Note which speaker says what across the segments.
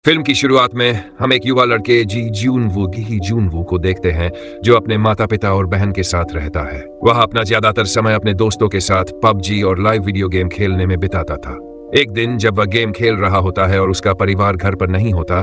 Speaker 1: Film की शुरुआत में हम एक युवा लड़के जी जून वू को देखते हैं जो अपने माता पिता और बहन के साथ रहता है। वह अपना ज्यादातर समय अपने दोस्तों के साथ पबजी और लाइव वीडियो गेम खेलने में बिताता था। एक दिन जब वह गेम खेल रहा होता है और उसका परिवार घर पर नहीं होता,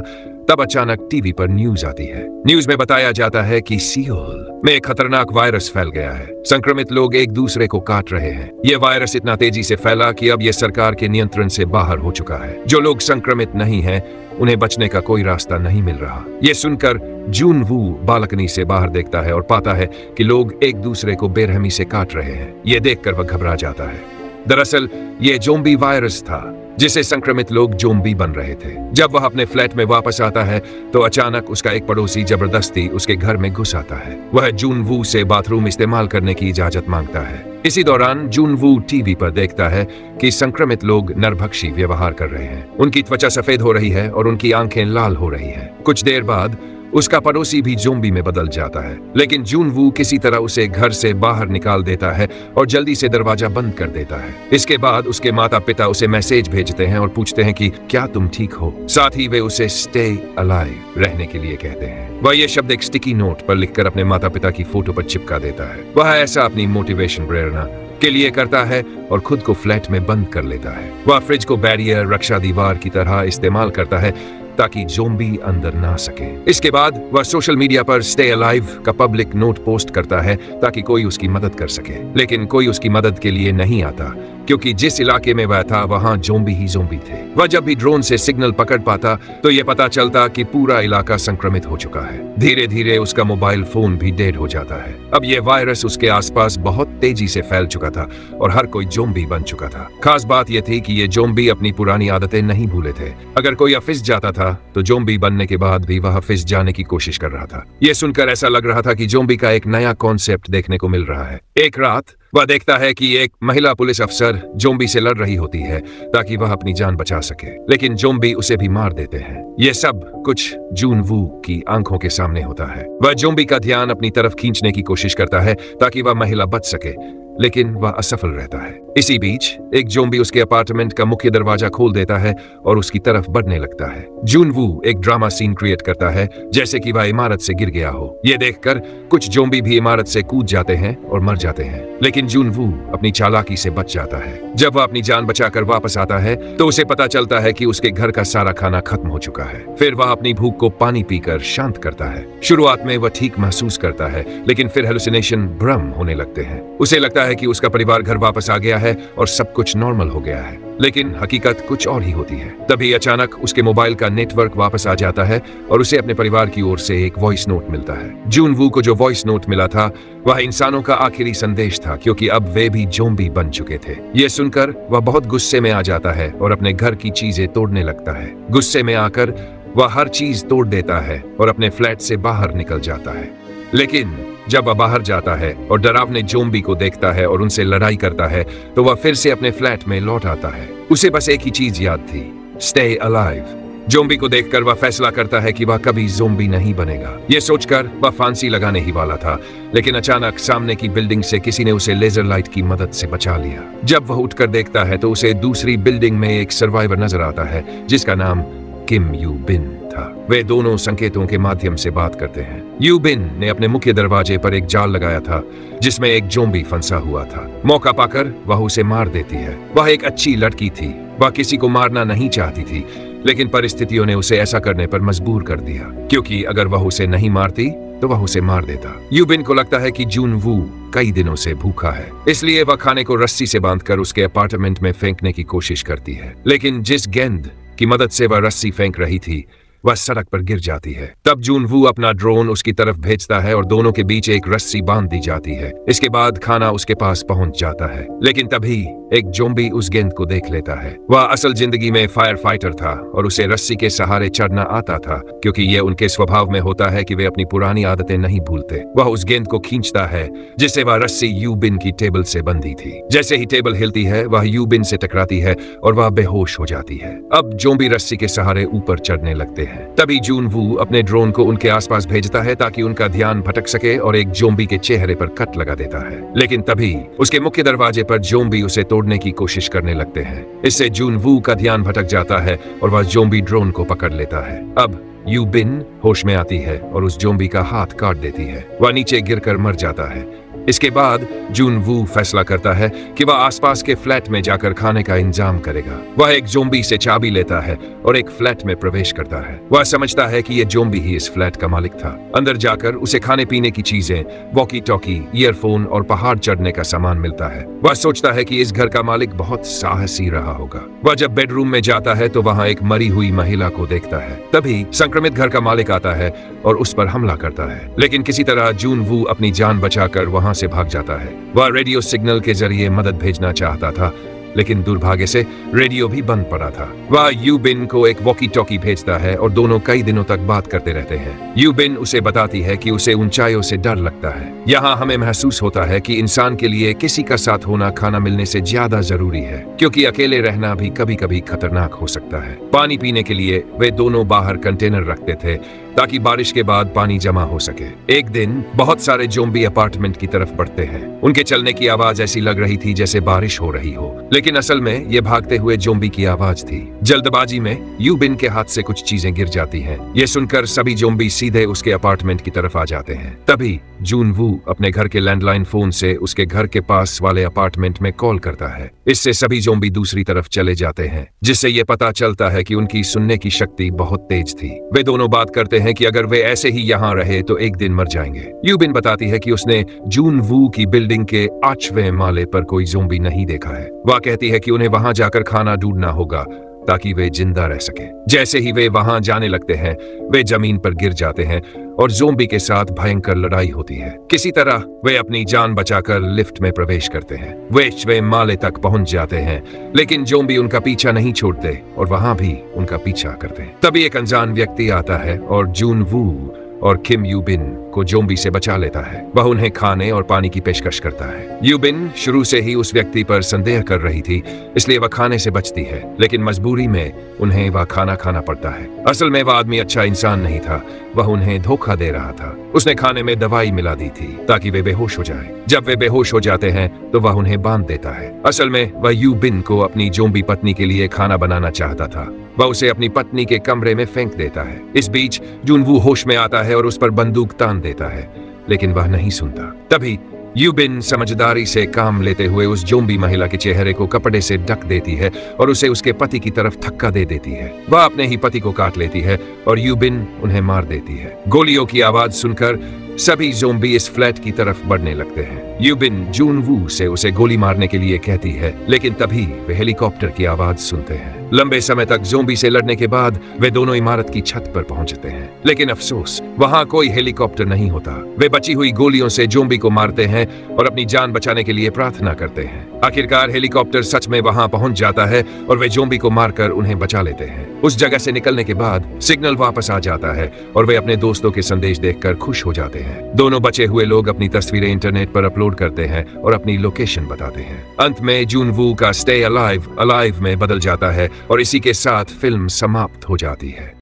Speaker 1: तब अचानक टीवी पर न्यूज आती है। न्यूज में बताया जाता है कि सियोल में एक खतरनाक वायरस फैल गया है। संक्रमित लोग एक दूसरे को काट रहे हैं। यह वायरस इतना तेजी से फैला कि अब यह सरकार के नियंत्रण से बाहर हो चुका है। जो लोग संक्रमित नहीं हैं, उन्हें बचने का कोई रास्ता नहीं मिल रहा। यह सुनकर जून वू बालकनी से बाहर देखता है और पाता है कि लोग एक दूसरे को बेरहमी से काट रहे हैं। यह देखकर वह घबरा जाता है। दरअसल यह ज़ोंबी वायरस था जिसे संक्रमित लोग ज़ोंबी बन रहे थे। जब वह अपने फ्लैट में वापस आता है तो अचानक उसका एक पड़ोसी जबरदस्ती उसके घर में घुस आता है। वह जून वू से बाथरूम इस्तेमाल करने की इजाजत मांगता है। इसी दौरान जून वू टीवी पर देखता है कि संक्रमित लोग नरभक्षी व्यवहार कर रहे हैं। उनकी त्वचा सफेद हो रही है और उनकी आंखें लाल हो रही हैं। कुछ देर बाद उसका पड़ोसी भी ज़ोंबी में बदल जाता है, लेकिन जून वू किसी तरह उसे घर से बाहर निकाल देता है और जल्दी से दरवाजा बंद कर देता है। इसके बाद उसके माता पिता उसे मैसेज भेजते हैं और पूछते हैं कि क्या तुम ठीक हो। साथ ही वे उसे स्टे अलाइव रहने के लिए कहते हैं। वह ये शब्द एक स्टिकी नोट पर लिखकर अपने माता पिता की फोटो पर चिपका देता है। वह ऐसा अपनी मोटिवेशन प्रेरणा के लिए करता है और खुद को फ्लैट में बंद कर लेता है। वह फ्रिज को बैरियर रक्षा दीवार की तरह इस्तेमाल करता है ताकि ज़ोंबी अंदर ना सके। इसके बाद वह सोशल मीडिया पर स्टे अलाइव का पब्लिक नोट पोस्ट करता है ताकि कोई उसकी मदद कर सके, लेकिन कोई उसकी मदद के लिए नहीं आता क्योंकि जिस इलाके में वह था वहां ज़ोंबी ही ज़ोंबी थे। वह जब भी ड्रोन से सिग्नल पकड़ पाता तो यह पता चलता कि पूरा इलाका संक्रमित हो चुका है। धीरे धीरे उसका मोबाइल फोन भी डेड हो जाता है। अब यह वायरस उसके आसपास बहुत तेजी से फैल चुका था और हर कोई ज़ोंबी बन चुका था। खास बात यह थी कि ये ज़ोंबी अपनी पुरानी आदतें नहीं भूले थे। अगर कोई फिस जाता था तो ज़ोंबी बनने के बाद भी वह फिस जाने की कोशिश कर रहा था। यह सुनकर ऐसा लग रहा था कि ज़ोंबी का एक नया कॉन्सेप्ट देखने को मिल रहा है। एक रात वह देखता है कि एक महिला पुलिस अफसर ज़ोंबी से लड़ रही होती है ताकि वह अपनी जान बचा सके, लेकिन ज़ोंबी उसे भी मार देते हैं। यह सब कुछ जून वू की आंखों के सामने होता है। वह ज़ोंबी का ध्यान अपनी तरफ खींचने की कोशिश करता है ताकि वह महिला बच सके, लेकिन वह असफल रहता है। इसी बीच एक ज़ोंबी उसके अपार्टमेंट का मुख्य दरवाजा खोल देता है और उसकी तरफ बढ़ने लगता है। जून वू एक ड्रामा सीन क्रिएट करता है जैसे कि वह इमारत से गिर गया हो। यह देखकर कुछ ज़ोंबी भी इमारत से कूद जाते हैं और मर जाते हैं, लेकिन जून वू अपनी चालाकी से बच जाता है। जब वह अपनी जान बचाकर वापस आता है तो उसे पता चलता है कि उसके घर का सारा खाना खत्म हो चुका है। फिर वह अपनी भूख को पानी पीकर शांत करता है। शुरुआत में वह ठीक महसूस करता है, लेकिन फिर हेलुसिनेशन भ्रम होने लगते हैं। उसे लगता है कि उसका परिवार घर वापस आ गया है और सब कुछ नॉर्मल हो गया है, लेकिन हकीकत कुछ और ही होती है। तभी अचानक उसके मोबाइल का नेटवर्क वापस आ जाता है और उसे अपने परिवार की ओर से एक वॉइस नोट मिलता है। जून वू को जो वॉइस नोट मिला था वह इंसानों का आखिरी संदेश था, क्योंकि अब वे भी ज़ोंबी बन चुके थे। यह सुनकर वह बहुत गुस्से में आ जाता है और अपने घर की चीजें तोड़ने लगता है। गुस्से में आकर वह हर चीज तोड़ देता है और अपने फ्लैट से बाहर निकल जाता है। लेकिन जब वह बाहर जाता है और डरावने ज़ोंबी को देखता है और उनसे लड़ाई करता है तो वह फिर से अपने फ्लैट में लौट आता है। उसे बस एक ही चीज याद थी, स्टे अलाइव। ज़ोंबी को देखकर वह फैसला करता है कि वह कभी ज़ोंबी नहीं बनेगा। यह सोचकर वह फांसी लगाने ही वाला था, लेकिन अचानक सामने की बिल्डिंग से किसी ने उसे लेजर लाइट की मदद से बचा लिया। जब वह उठकर देखता है तो उसे दूसरी बिल्डिंग में एक सर्वाइवर नजर आता है जिसका नाम किम यू बिन था। वे दोनों संकेतों के माध्यम से बात करते हैं। यू बिन ने अपने मुख्य दरवाजे पर एक जाल लगाया था जिसमें एक ज़ोंबी फंसा हुआ था। मौका पाकर वह उसे मार देती है। वह एक अच्छी लड़की थी, वह किसी को मारना नहीं चाहती थी, लेकिन परिस्थितियों ने उसे ऐसा करने पर मजबूर कर दिया, क्योंकि अगर वह उसे नहीं मारती तो वह उसे मार देता। यू बिन को लगता है कि जून वू कई दिनों से भूखा है, इसलिए वह खाने को रस्सी से बांधकर उसके अपार्टमेंट में फेंकने की कोशिश करती है, लेकिन जिस गेंद की मदद से वह रस्सी फेंक रही थी वह सड़क पर गिर जाती है। तब जून वू अपना ड्रोन उसकी तरफ भेजता है और दोनों के बीच एक रस्सी बांध दी जाती है। इसके बाद खाना उसके पास पहुंच जाता है, लेकिन तभी एक ज़ोंबी उस गेंद को देख लेता है। वह असल जिंदगी में फायर फाइटर था और उसे रस्सी के सहारे चढ़ना आता था, क्योंकि यह उनके स्वभाव में होता है कि वे अपनी पुरानी आदतें नहीं भूलते। वह उस गेंद को खींचता है जिससे वह रस्सी यू बिन की टेबल से बंधी थी। जैसे ही टेबल हिलती है वह यू बिन से टकराती है और वह बेहोश हो जाती है। अब ज़ोंबी रस्सी के सहारे ऊपर चढ़ने लगते हैं। तभी जून वू अपने ड्रोन को उनके आसपास भेजता है ताकि उनका ध्यान भटक सके और एक जोम्बी के चेहरे पर कट लगा देता है। लेकिन तभी उसके मुख्य दरवाजे पर जोम्बी उसे तोड़ने की कोशिश करने लगते हैं। इससे जून वू का ध्यान भटक जाता है और वह जोम्बी ड्रोन को पकड़ लेता है। अब यू बिन होश में आती है और उस जोम्बी का हाथ काट देती है। वह नीचे गिरकर मर जाता है। इसके बाद जून वू फैसला करता है कि वह आसपास के फ्लैट में जाकर खाने का इंतजाम करेगा। वह एक जोम्बी से चाबी लेता है और एक फ्लैट में प्रवेश करता है। वह समझता है कि यह जोम्बी ही इस फ्लैट का मालिक था। अंदर जाकर उसे खाने पीने की चीजें, वॉकी टॉकी, ईयरफोन और पहाड़ चढ़ने का सामान मिलता है। वह सोचता है कि इस घर का मालिक बहुत साहसी रहा होगा। वह जब बेडरूम में जाता है तो वहां एक मरी हुई महिला को देखता है। तभी संक्रमित घर का मालिक आता है और उस पर हमला करता है। लेकिन किसी तरह जून वू अपनी जान बचाकर वहां से भाग जाता है। वह रेडियो सिग्नल के जरिए मदद भेजना चाहता था, लेकिन दुर्भाग्य से रेडियो भी बंद पड़ा था। वह यू बिन को एक वॉकी टॉकी भेजता है और दोनों कई दिनों तक बात करते रहते हैं। यू बिन उसे बताती है कि उसे ऊंचाइयों से डर लगता है। यहाँ हमें महसूस होता है कि इंसान के लिए किसी का साथ होना खाना मिलने से ज्यादा जरूरी है, क्योंकि अकेले रहना भी कभी कभी खतरनाक हो सकता है। पानी पीने के लिए वे दोनों बाहर कंटेनर रखते थे ताकि बारिश के बाद पानी जमा हो सके। एक दिन बहुत सारे जोम्बी अपार्टमेंट की तरफ बढ़ते हैं। उनके चलने की आवाज ऐसी लग रही थी जैसे बारिश हो रही हो, लेकिन असल में ये भागते हुए जोम्बी की आवाज थी। जल्दबाजी में यू बिन के हाथ से कुछ चीजें गिर जाती हैं। ये सुनकर सभी जोम्बी सीधे उसके अपार्टमेंट की तरफ आ जाते हैं। तभी जून वू अपने घर के लैंडलाइन फोन से उसके घर के पास वाले अपार्टमेंट में कॉल करता है। इससे सभी जोम्बी दूसरी तरफ चले जाते हैं, जिससे ये पता चलता है कि उनकी सुनने की शक्ति बहुत तेज थी। वे दोनों बात करते हैं कि अगर वे ऐसे ही यहाँ रहे तो एक दिन मर जाएंगे। यू बिन बताती है कि उसने जून वू की बिल्डिंग के 8वें माले पर कोई जोम्बी नहीं देखा है। वह कहती है कि उन्हें वहां जाकर खाना ढूंढना होगा ताकि वे जिंदा रह सके। जैसे ही वे वहां जाने लगते हैं, वे जमीन पर गिर जाते हैं और जोम्बी के साथ भयंकर लड़ाई होती है। किसी तरह वे अपनी जान बचाकर लिफ्ट में प्रवेश करते हैं। वे 6वें माले तक पहुंच जाते हैं, लेकिन जोम्बी उनका पीछा नहीं छोड़ते और वहां भी उनका पीछा करते हैं। तभी एक अनजान व्यक्ति आता है और जून वू और किम यू बिन को जोम्बी से बचा लेता है। वह उन्हें खाने और पानी की पेशकश करता है। यू बिन शुरू से ही उस व्यक्ति पर संदेह कर रही थी, इसलिए वह खाने से बचती है, लेकिन मजबूरी में उन्हें वह खाना खाना पड़ता है। असल में वह आदमी अच्छा इंसान नहीं था, वह उन्हें धोखा दे रहा था। उसने खाने में दवाई मिला दी थी ताकि वे बेहोश हो जाएं। जब वे बेहोश हो जाते हैं तो वह उन्हें बांध देता है। असल में वह यू बिन को अपनी जोम्बी पत्नी के लिए खाना बनाना चाहता था। वह उसे अपनी पत्नी के कमरे में फेंक देता है। इस बीच जून वू होश में आता है और उस पर बंदूक तान देता है, लेकिन वह नहीं सुनता। तभी यू बिन समझदारी से काम लेते हुए उस जोम्बी महिला के चेहरे को कपड़े से ढक देती है और उसे उसके पति की तरफ धक्का दे देती है। वह अपने ही पति को काट लेती है और यू बिन उन्हें मार देती है। गोलियों की आवाज सुनकर सभी जोम्बी इस फ्लैट की तरफ बढ़ने लगते हैं। यू बिन जून वू से उसे गोली मारने के लिए कहती है, लेकिन तभी वे हेलीकॉप्टर की आवाज सुनते हैं। लंबे समय तक जोम्बी से लड़ने के बाद वे दोनों इमारत की छत पर पहुंचते हैं, लेकिन अफसोस वहां कोई हेलीकॉप्टर नहीं होता। वे बची हुई गोलियों से जोम्बी को मारते हैं और अपनी जान बचाने के लिए प्रार्थना करते हैं। आखिरकार हेलीकॉप्टर सच में वहां पहुंच जाता है और वे जोम्बी को मारकर उन्हें बचा लेते हैं। उस जगह से निकलने के बाद सिग्नल वापस आ जाता है और वे अपने दोस्तों के संदेश देखकर खुश हो जाते हैं। दोनों बचे हुए लोग अपनी तस्वीरें इंटरनेट पर अपलोड करते हैं और अपनी लोकेशन बताते हैं। अंत में जून वू का स्टे अलाइव में बदल जाता है और इसी के साथ फिल्म समाप्त हो जाती है।